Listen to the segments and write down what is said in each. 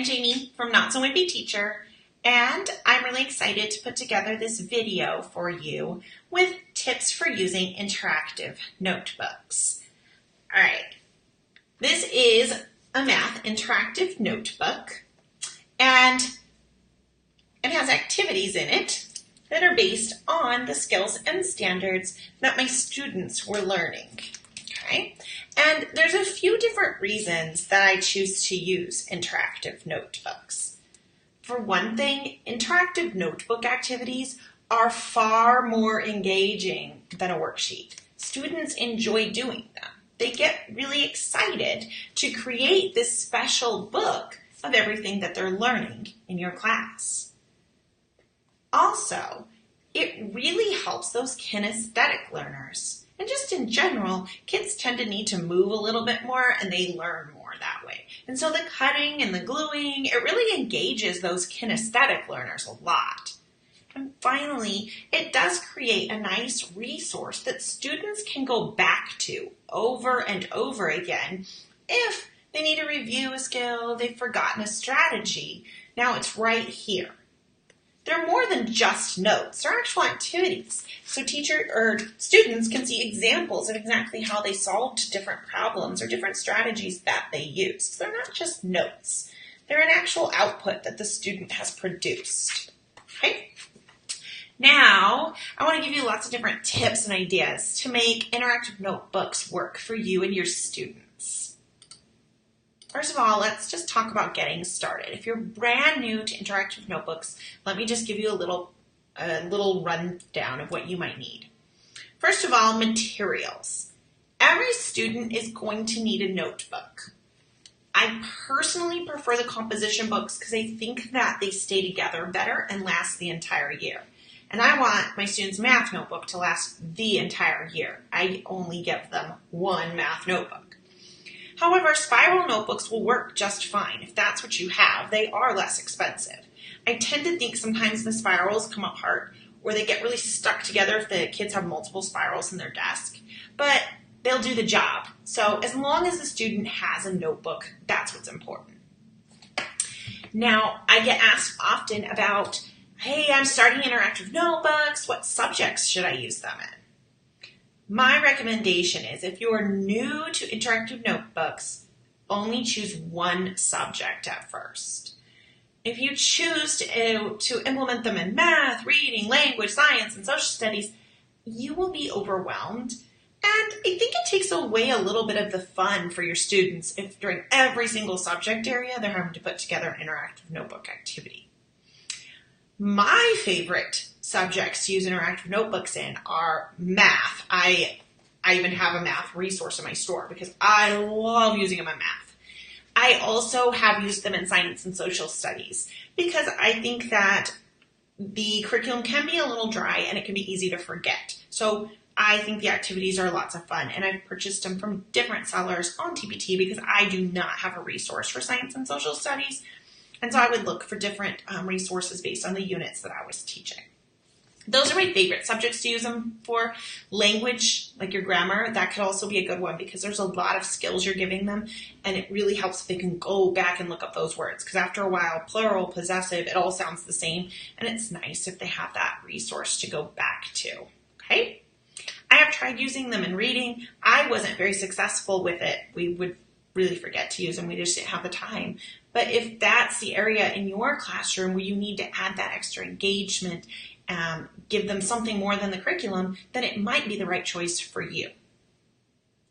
I'm Jamie from Not So Wimpy Teacher, and I'm really excited to put together this video for you with tips for using interactive notebooks. All right, this is a math interactive notebook, and it has activities in it that are based on the skills and standards that my students were learning. Okay, and there's a few different reasons that I choose to use interactive notebooks. For one thing, interactive notebook activities are far more engaging than a worksheet. Students enjoy doing them. They get really excited to create this special book of everything that they're learning in your class. Also, it really helps those kinesthetic learners. And just in general, kids tend to need to move a little bit more and they learn more that way. And so the cutting and the gluing, it really engages those kinesthetic learners a lot. And finally, it does create a nice resource that students can go back to over and over again if they need to review a skill, they've forgotten a strategy. Now it's right here. They're more than just notes. They're actual activities. So students can see examples of exactly how they solved different problems or different strategies that they used. So they're not just notes. They're an actual output that the student has produced. Okay? Now, I want to give you lots of different tips and ideas to make interactive notebooks work for you and your students. First of all, let's just talk about getting started. If you're brand new to interactive notebooks, let me just give you a little rundown of what you might need. First of all, materials. Every student is going to need a notebook. I personally prefer the composition books because I think that they stay together better and last the entire year. And I want my students' math notebook to last the entire year. I only give them one math notebook. However, spiral notebooks will work just fine if that's what you have. They are less expensive. I tend to think sometimes the spirals come apart or they get really stuck together if the kids have multiple spirals in their desk, but they'll do the job. So as long as the student has a notebook, that's what's important. Now, I get asked often about, hey, I'm starting interactive notebooks. What subjects should I use them in? My recommendation is if you're new to interactive notebooks, only choose one subject at first. If you choose to implement them in math, reading, language, science, and social studies, you will be overwhelmed. And I think it takes away a little bit of the fun for your students if during every single subject area they're having to put together an interactive notebook activity. My favorite subjects to use interactive notebooks in are math. I even have a math resource in my store because I love using them in math. I also have used them in science and social studies because I think that the curriculum can be a little dry and it can be easy to forget. So I think the activities are lots of fun, and I've purchased them from different sellers on TPT because I do not have a resource for science and social studies. And so I would look for different resources based on the units that I was teaching. Those are my favorite subjects to use them for. Language, like your grammar, that could also be a good one because there's a lot of skills you're giving them, and it really helps if they can go back and look up those words because after a while, plural, possessive, it all sounds the same, and it's nice if they have that resource to go back to, okay? I have tried using them in reading. I wasn't very successful with it. We would really forget to use them. We just didn't have the time. But if that's the area in your classroom where you need to add that extra engagement, give them something more than the curriculum, then it might be the right choice for you.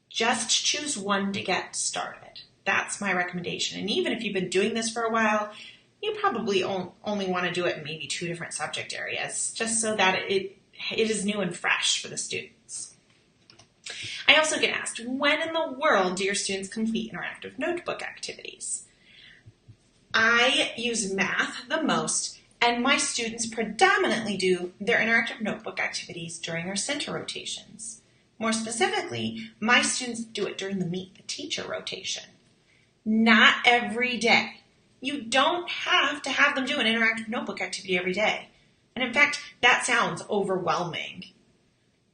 Just choose one to get started. That's my recommendation. And even if you've been doing this for a while, you probably only want to do it in maybe 2 different subject areas, just so that it is new and fresh for the students. I also get asked, when in the world do your students complete interactive notebook activities? I use math the most, and my students predominantly do their interactive notebook activities during our center rotations. More specifically, my students do it during the Meet the Teacher rotation. Not every day. You don't have to have them do an interactive notebook activity every day. And in fact, that sounds overwhelming.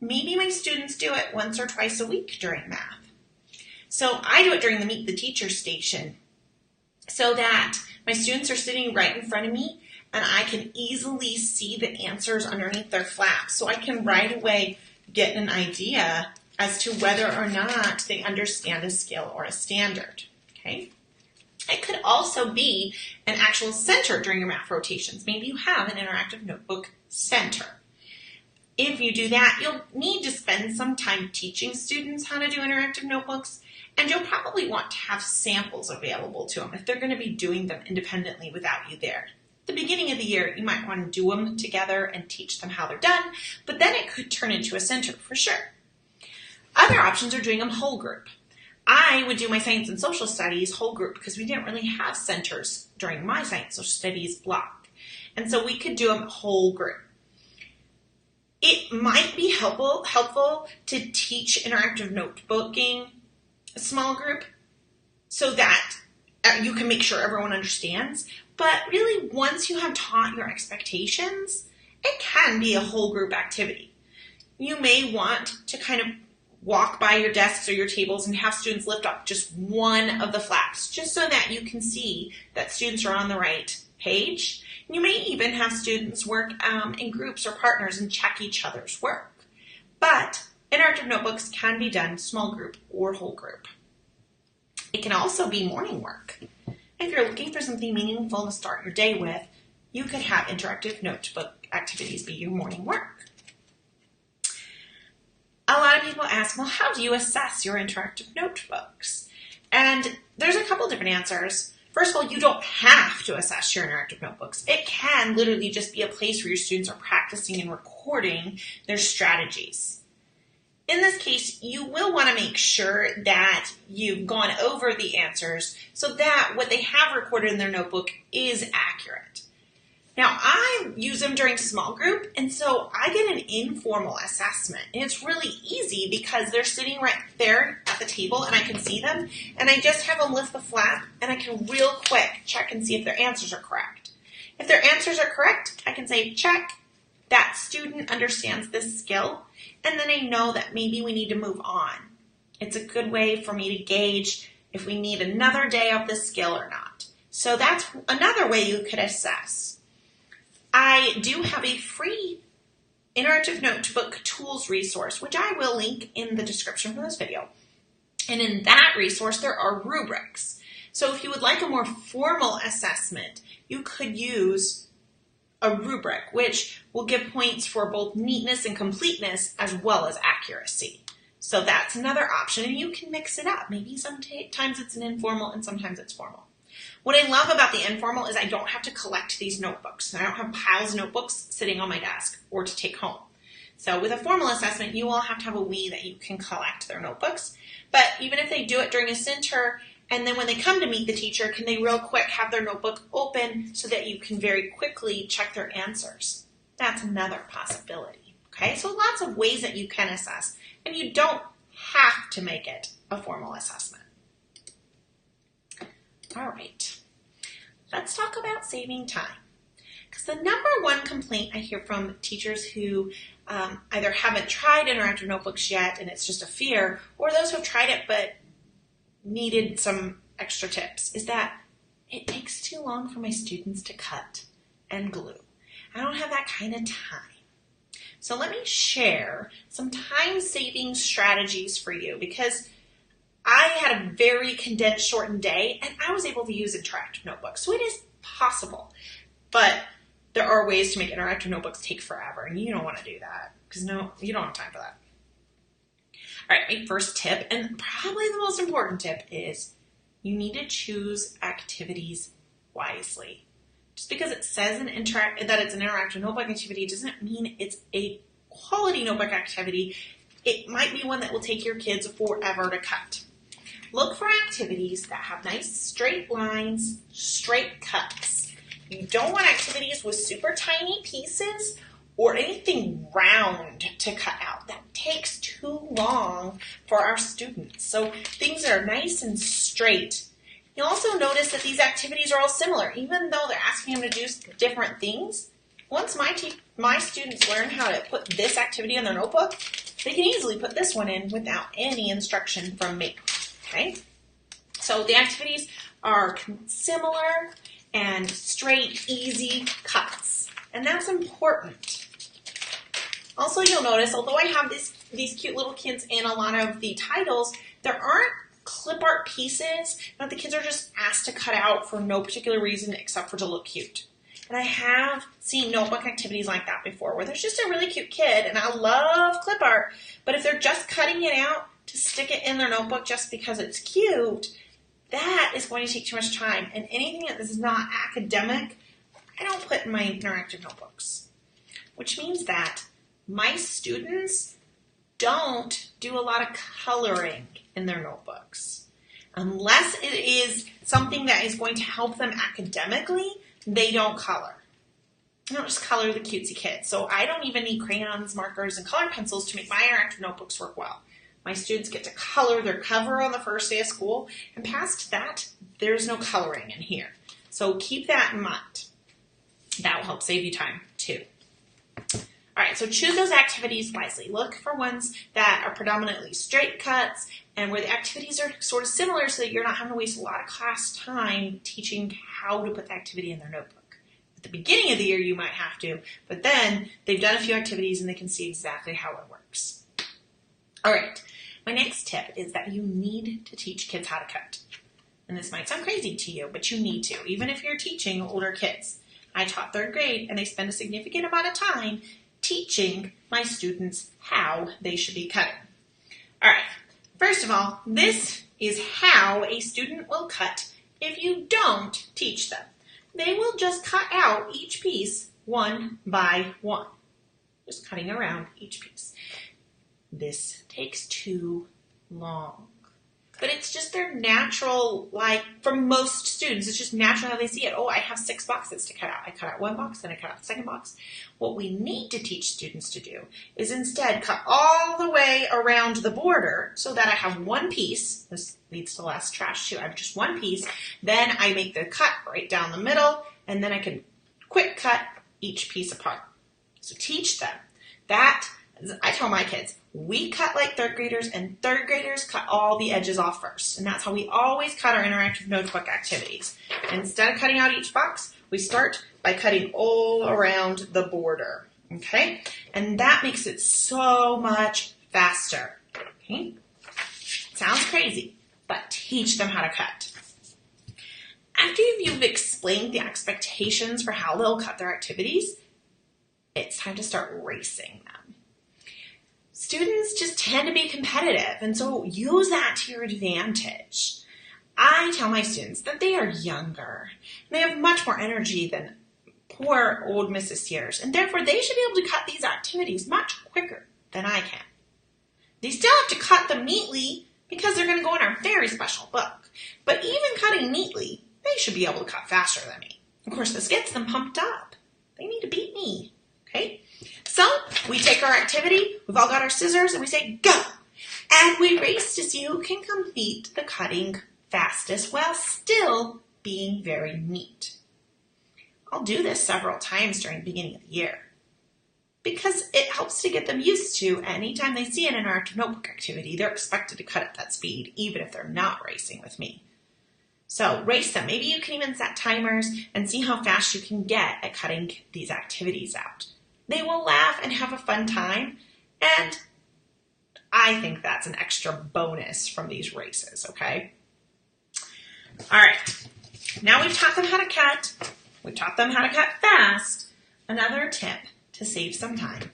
Maybe my students do it once or twice a week during math. So I do it during the Meet the Teacher station so that my students are sitting right in front of me and I can easily see the answers underneath their flaps. So I can right away get an idea as to whether or not they understand a skill or a standard, okay? It could also be an actual center during your math rotations. Maybe you have an interactive notebook center. If you do that, you'll need to spend some time teaching students how to do interactive notebooks, and you'll probably want to have samples available to them if they're going to be doing them independently without you there. At the beginning of the year, you might want to do them together and teach them how they're done, but then it could turn into a center for sure. Other options are doing them whole group. I would do my science and social studies whole group because we didn't really have centers during my science and social studies block. And so we could do them whole group. It might be helpful to teach interactive notebooking a small group so that you can make sure everyone understands. But really, once you have taught your expectations, it can be a whole group activity. You may want to kind of walk by your desks or your tables and have students lift up just one of the flaps, just so that you can see that students are on the right page. You may even have students work in groups or partners and check each other's work. But interactive notebooks can be done small group or whole group. It can also be morning work. If you're looking for something meaningful to start your day with, you could have interactive notebook activities be your morning work. A lot of people ask, well, how do you assess your interactive notebooks? And there's a couple different answers. First of all, you don't have to assess your interactive notebooks. It can literally just be a place where your students are practicing and recording their strategies. In this case, you will want to make sure that you've gone over the answers so that what they have recorded in their notebook is accurate. Now, I use them during small group, and so I get an informal assessment. And it's really easy because they're sitting right there at the table, and I can see them, and I just have them lift the flap, and I can real quick check and see if their answers are correct. If their answers are correct, I can say, check, that student understands this skill, and then I know that maybe we need to move on. It's a good way for me to gauge if we need another day of this skill or not. So that's another way you could assess. I do have a free interactive notebook tools resource, which I will link in the description for this video. And in that resource, there are rubrics. So if you would like a more formal assessment, you could use a rubric, which will give points for both neatness and completeness as well as accuracy. So that's another option, and you can mix it up. Maybe sometimes it's an informal and sometimes it's formal. What I love about the informal is I don't have to collect these notebooks. I don't have piles of notebooks sitting on my desk or to take home. So with a formal assessment, you all have to have a way that you can collect their notebooks. But even if they do it during a center, and then when they come to meet the teacher, can they real quick have their notebook open so that you can very quickly check their answers? That's another possibility. Okay, so lots of ways that you can assess, and you don't have to make it a formal assessment. All right, let's talk about saving time. Because the number one complaint I hear from teachers who either haven't tried interactive notebooks yet and it's just a fear, or those who have tried it but needed some extra tips, is that it takes too long for my students to cut and glue. I don't have that kind of time. So let me share some time-saving strategies for you, because I had a very condensed, shortened day, and I was able to use interactive notebooks. So it is possible, but there are ways to make interactive notebooks take forever, and you don't want to do that, because no, you don't have time for that. All right, my first tip, and probably the most important tip, is you need to choose activities wisely. Just because it says that it's an interactive notebook activity doesn't mean it's a quality notebook activity. It might be one that will take your kids forever to cut. Look for activities that have nice straight lines, straight cuts. You don't want activities with super tiny pieces or anything round to cut out. That takes too long for our students. So things that are nice and straight. You'll also notice that these activities are all similar, even though they're asking them to do different things. Once my students learn how to put this activity in their notebook, they can easily put this one in without any instruction from me. Okay? So the activities are similar and straight, easy cuts. And that's important. Also, you'll notice, although I have these cute little kids in a lot of the titles, there aren't clip art pieces that the kids are just asked to cut out for no particular reason except for to look cute. And I have seen notebook activities like that before where there's just a really cute kid, and I love clip art, but if they're just cutting it out to stick it in their notebook just because it's cute, that is going to take too much time. And anything that is not academic, I don't put in my interactive notebooks, which means that my students don't do a lot of coloring in their notebooks. Unless it is something that is going to help them academically, they don't color. They don't just color the cutesy kids. So I don't even need crayons, markers, and color pencils to make my interactive notebooks work well. My students get to color their cover on the first day of school, and past that, there's no coloring in here. So keep that in mind. That will help save you time too. All right, so choose those activities wisely. Look for ones that are predominantly straight cuts and where the activities are sort of similar so that you're not having to waste a lot of class time teaching how to put the activity in their notebook. At the beginning of the year, you might have to, but then they've done a few activities and they can see exactly how it works. All right, my next tip is that you need to teach kids how to cut. And this might sound crazy to you, but you need to, even if you're teaching older kids. I taught 3rd grade, and they spend a significant amount of time teaching my students how they should be cutting. All right, first of all, this is how a student will cut if you don't teach them. They will just cut out each piece one by one, just cutting around each piece. This takes too long. But it's just their natural, like for most students, it's just natural how they see it. Oh, I have 6 boxes to cut out. I cut out 1 box, then I cut out the second box. What we need to teach students to do is instead cut all the way around the border so that I have 1 piece. This leads to less trash too. I have just 1 piece. Then I make the cut right down the middle, and then I can quick cut each piece apart. So teach them that. I tell my kids, we cut like 3rd graders, and 3rd graders cut all the edges off first. And that's how we always cut our interactive notebook activities. Instead of cutting out each box, we start by cutting all around the border, okay? And that makes it so much faster, okay? Sounds crazy, but teach them how to cut. After you've explained the expectations for how they'll cut their activities, it's time to start racing them. Students just tend to be competitive, and so use that to your advantage. I tell my students that they are younger, and they have much more energy than poor old Mrs. Sears, and therefore they should be able to cut these activities much quicker than I can. They still have to cut them neatly because they're going to go in our very special book, but even cutting neatly, they should be able to cut faster than me. Of course, this gets them pumped up. They need to beat me, okay? So we take our activity, we've all got our scissors, and we say, go! And we race to see who can complete the cutting fastest while still being very neat. I'll do this several times during the beginning of the year because it helps to get them used to anytime they see an interactive notebook activity, they're expected to cut at that speed, even if they're not racing with me. So race them. Maybe you can even set timers and see how fast you can get at cutting these activities out. They will laugh and have a fun time, and I think that's an extra bonus from these races, okay? All right, now we've taught them how to cut. We've taught them how to cut fast. Another tip to save some time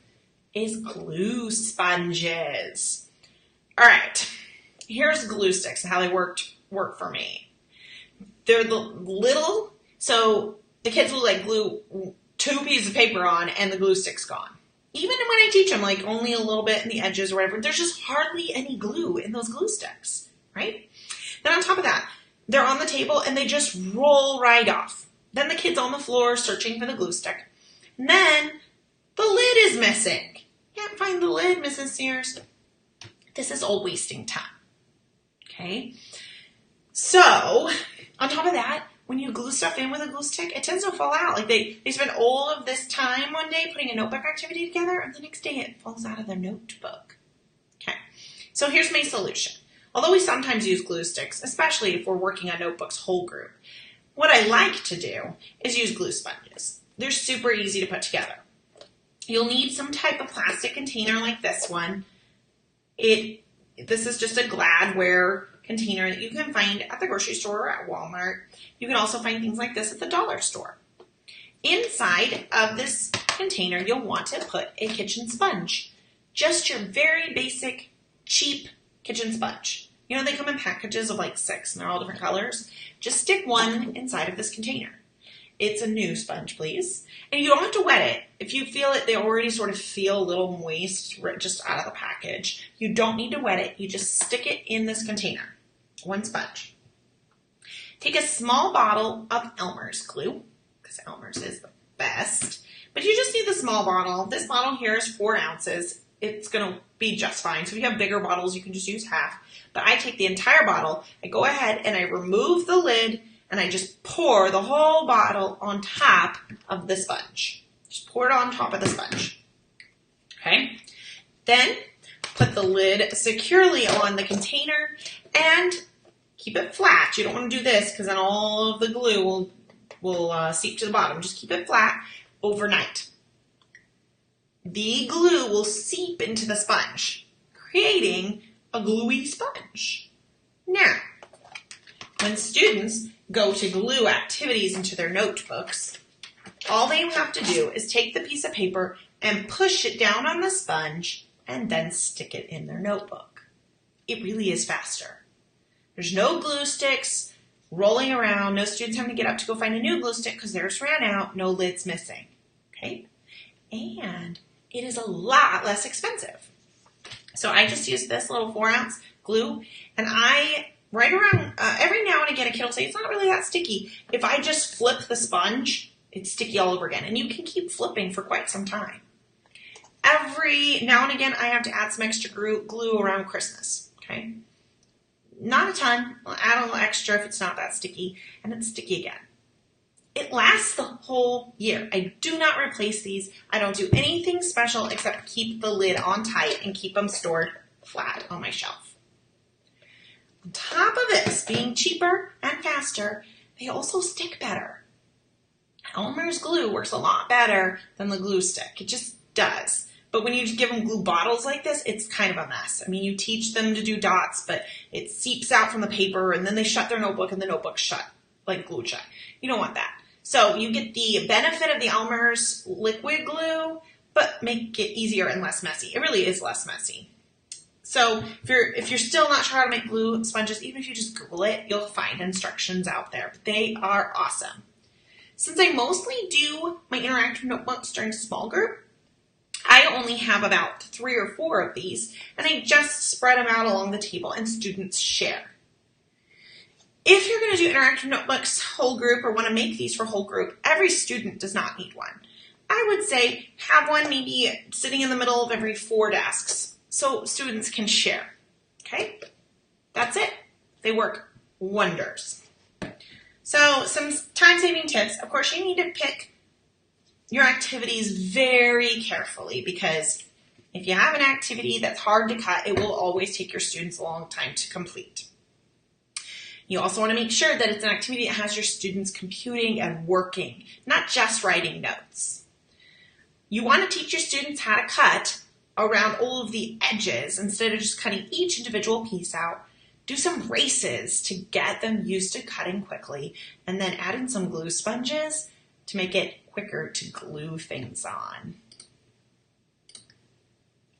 is glue sponges. All right, here's glue sticks and how they work for me. They're the little, so the kids will like glue 2 pieces of paper on and the glue stick's gone. Even when I teach them like only a little bit in the edges or whatever, there's just hardly any glue in those glue sticks, right? Then on top of that, they're on the table and they just roll right off. Then the kid's on the floor searching for the glue stick. And then the lid is missing. Can't find the lid, Mrs. Sears. This is all wasting time, okay? So on top of that, when you glue stuff in with a glue stick, it tends to fall out. Like they spend all of this time one day putting a notebook activity together, and the next day it falls out of their notebook. Okay, so here's my solution. although we sometimes use glue sticks, especially if we're working on notebooks whole group. What I like to do is use glue sponges. They're super easy to put together. You'll need some type of plastic container like this one. This is just a Gladware container that you can find at the grocery store or at Walmart. You can also find things like this at the dollar store. Inside of this container, you'll want to put a kitchen sponge. Just your very basic, cheap kitchen sponge. You know, they come in packages of like 6 and they're all different colors. Just stick one inside of this container. It's a new sponge, please. And you don't have to wet it. If you feel it, they already sort of feel a little moist just out of the package. You don't need to wet it. You just stick it in this container. One sponge. Take a small bottle of Elmer's glue, because Elmer's is the best. But you just need the small bottle. This bottle here is 4 ounces. It's going to be just fine. So if you have bigger bottles, you can just use half. But I take the entire bottle. I go ahead and I remove the lid and I just pour the whole bottle on top of the sponge. Just pour it on top of the sponge. Okay? Then put the lid securely on the container and keep it flat. You don't want to do this because then all of the glue will seep to the bottom. Just keep it flat overnight. The glue will seep into the sponge, creating a gluey sponge. Now, when students go to glue activities into their notebooks, all they have to do is take the piece of paper and push it down on the sponge and then stick it in their notebook. It really is faster. There's no glue sticks rolling around, no students having to get up to go find a new glue stick because theirs ran out, no lids missing. Okay? And it is a lot less expensive. So I just use this little 4-ounce glue, and right around, every now and again, a kid will say, it's not really that sticky. If I just flip the sponge, it's sticky all over again. And you can keep flipping for quite some time. Every now and again, I have to add some extra glue around Christmas. Okay? Not a ton. I'll add a little extra if it's not that sticky. And it's sticky again. It lasts the whole year. I do not replace these. I don't do anything special except keep the lid on tight and keep them stored flat on my shelf. On top of this, being cheaper and faster, they also stick better. Elmer's glue works a lot better than the glue stick. It just does. But when you give them glue bottles like this, it's kind of a mess. I mean, you teach them to do dots, but it seeps out from the paper, and then they shut their notebook, and the notebook's shut, like glued shut. You don't want that. So you get the benefit of the Elmer's liquid glue, but make it easier and less messy. It really is less messy. So if you're still not sure how to make glue sponges, even if you just Google it, you'll find instructions out there. But they are awesome. Since I mostly do my interactive notebooks during small group, I only have about 3 or 4 of these, and I just spread them out along the table and students share. If you're going to do interactive notebooks whole group or want to make these for whole group, every student does not need one. I would say have one maybe sitting in the middle of every 4 desks so students can share. Okay? That's it. They work wonders. So some time-saving tips. Of course, you need to pick your activities very carefully because if you have an activity that's hard to cut, it will always take your students a long time to complete. You also want to make sure that it's an activity that has your students computing and working, not just writing notes. You want to teach your students how to cut around all of the edges instead of just cutting each individual piece out. Do some races to get them used to cutting quickly, and then add in some glue sponges to make it quicker to glue things on.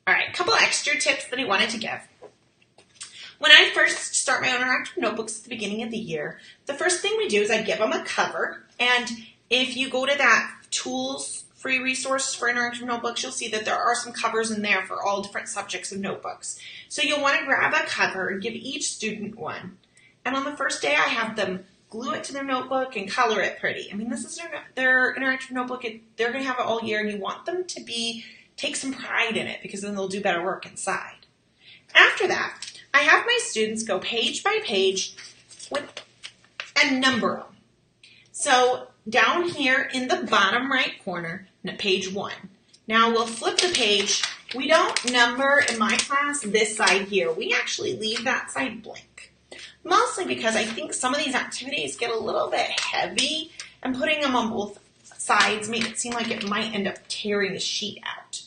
All right, a couple extra tips that I wanted to give. When I first start my interactive notebooks at the beginning of the year, the first thing we do is I give them a cover. And if you go to that tools free resource for interactive notebooks, you'll see that there are some covers in there for all different subjects of notebooks. So you'll want to grab a cover and give each student one. And on the first day, I have them glue it to their notebook and color it pretty. I mean, this is their interactive notebook. They're going to have it all year, and you want them to take some pride in it because then they'll do better work inside. After that, I have my students go page by page and number them. So down here in the bottom right corner, page 1. Now we'll flip the page We don't number in my class this side here. We actually leave that side blank. Mostly because I think some of these activities get a little bit heavy, and putting them on both sides make it seem like it might end up tearing the sheet out.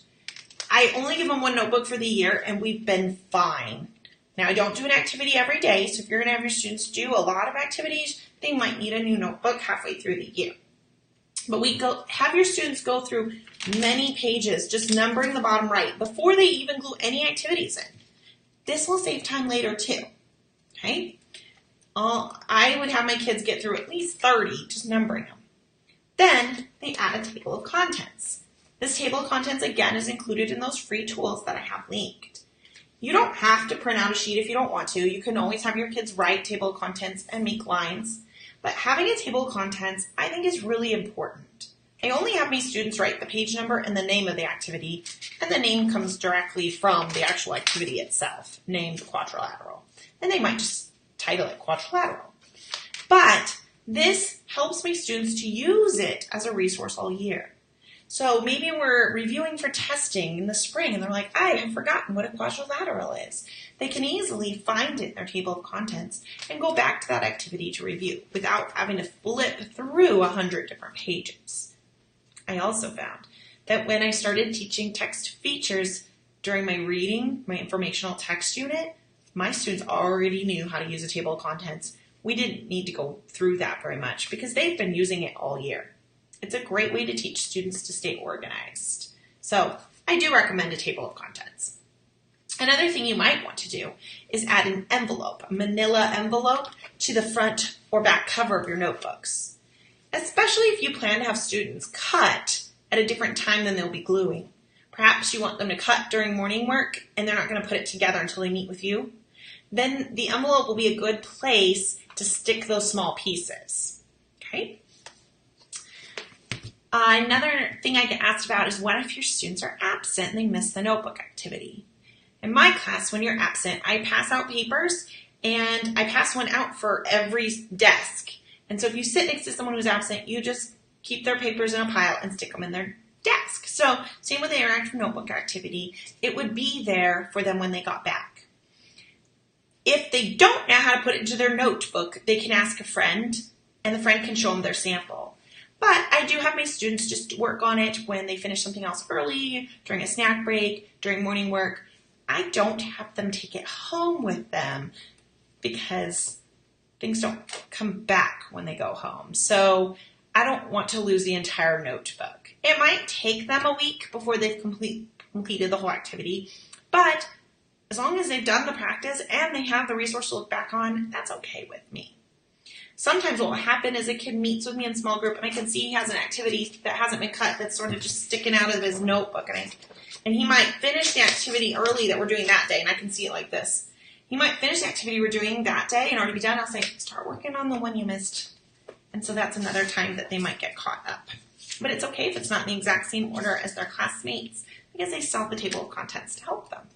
I only give them one notebook for the year, and we've been fine. Now, I don't do an activity every day, so if you're going to have your students do a lot of activities, they might need a new notebook halfway through the year. But have your students go through many pages, just numbering the bottom right before they even glue any activities in. This will save time later too, okay? I would have my kids get through at least 30, just numbering them. Then they add a table of contents. This table of contents, again, is included in those free tools that I have linked. You don't have to print out a sheet if you don't want to. You can always have your kids write table of contents and make lines. But having a table of contents, I think, is really important. I only have my students write the page number and the name of the activity, and the name comes directly from the actual activity itself, named quadrilateral. And they might just title it quadrilateral. But this helps my students to use it as a resource all year. So maybe we're reviewing for testing in the spring and they're like, I have forgotten what a quadrilateral is. They can easily find it in their table of contents and go back to that activity to review without having to flip through 100 different pages. I also found that when I started teaching text features during my informational text unit, my students already knew how to use a table of contents. We didn't need to go through that very much because they've been using it all year. It's a great way to teach students to stay organized. So I do recommend a table of contents. Another thing you might want to do is add an envelope, a manila envelope, to the front or back cover of your notebooks, especially if you plan to have students cut at a different time than they'll be gluing. Perhaps you want them to cut during morning work and they're not going to put it together until they meet with you. Then the envelope will be a good place to stick those small pieces. Okay? Another thing I get asked about is what if your students are absent and they miss the notebook activity? In my class, when you're absent, I pass out papers and I pass one out for every desk. And so if you sit next to someone who's absent, you just keep their papers in a pile and stick them in their desk. So same with the interactive notebook activity. It would be there for them when they got back. If they don't know how to put it into their notebook, they can ask a friend and the friend can show them their sample. But I do have my students just work on it when they finish something else early, during a snack break, during morning work. I don't have them take it home with them because things don't come back when they go home. So I don't want to lose the entire notebook. It might take them a week before they've completed the whole activity, but as long as they've done the practice and they have the resource to look back on, that's okay with me. Sometimes what will happen is a kid meets with me in small group and I can see he has an activity that hasn't been cut that's sort of just sticking out of his notebook. And he might finish the activity early that we're doing that day, and I can see it like this. He might finish the activity we're doing that day and already be done. I'll say, start working on the one you missed. And so that's another time that they might get caught up. But it's okay if it's not in the exact same order as their classmates because they still have the table of contents to help them.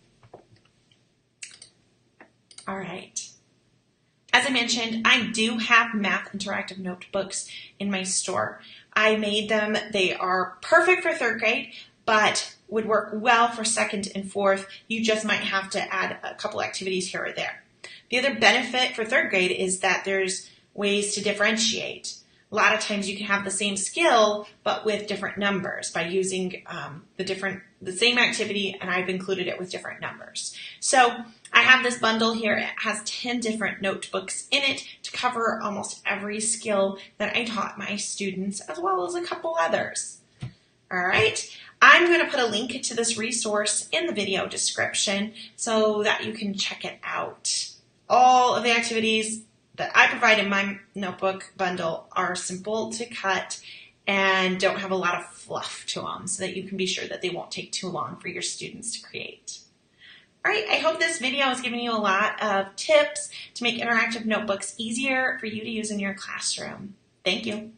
All right. As I mentioned, I do have math interactive notebooks in my store. I made them. They are perfect for third grade, but would work well for second and fourth. You just might have to add a couple activities here or there. The other benefit for third grade is that there's ways to differentiate. A lot of times you can have the same skill, but with different numbers by using the same activity, and I've included it with different numbers. So I have this bundle here. It has 10 different notebooks in it to cover almost every skill that I taught my students, as well as a couple others. All right. I'm going to put a link to this resource in the video description so that you can check it out. All of the activities that I provide in my notebook bundle are simple to cut and don't have a lot of fluff to them so that you can be sure that they won't take too long for your students to create. All right, I hope this video has given you a lot of tips to make interactive notebooks easier for you to use in your classroom. Thank you.